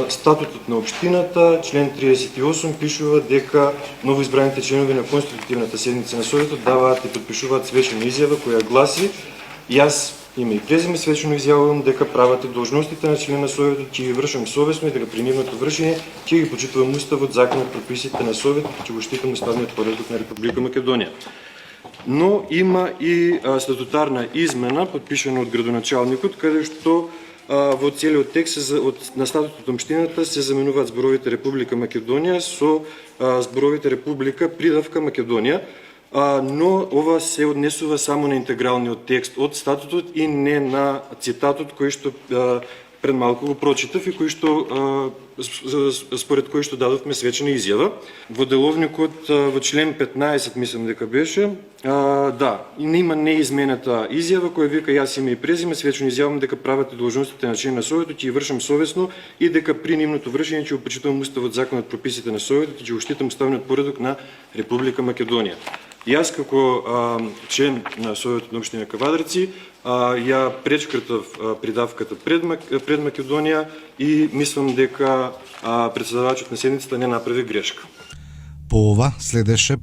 Статутот на општината, член 38, пишува дека новоизбраните членови на конститутивната седница на Советот даваат и подпишуваат свечена изјава која гласи: јас, име и презиме, свечено изјавувам дека правата и должностите на член на Советот ќе ги вршам совесно и дека при нивното вршење ќе ги почитувам уставот, законот, прописите на Советот и ќе го штитам уставниот поредок на Република Македонија. Но има и статутарна измена, подпишана од градоначалникот, каде што во целиот текст на статутот на општината се заменуваат зборовите Република Македонија со зборовите Република придавка Македонија, но ова се однесува само на интегралниот текст од статутот и не на цитатот кој што пред малку го прочитав и кој што според кој што дадовме свечена изјава. Во деловникот во член 15 мислам дека беше, има неизменета изјава која вика: јас, име и презиме, свечено изјавам дека правата и должностите на член на Советот ќе ги вршам совесно и дека при нивното вршење ќе го почитувам уставот, законот, прописите на Советот и ќе го штитам уставниот поредок на Република Македонија. Јас како член на Советот на општина Кавадарци ја пречкртав придавката пред Македонија и мислам дека председавачот на седницата не направи грешка. По ова следеше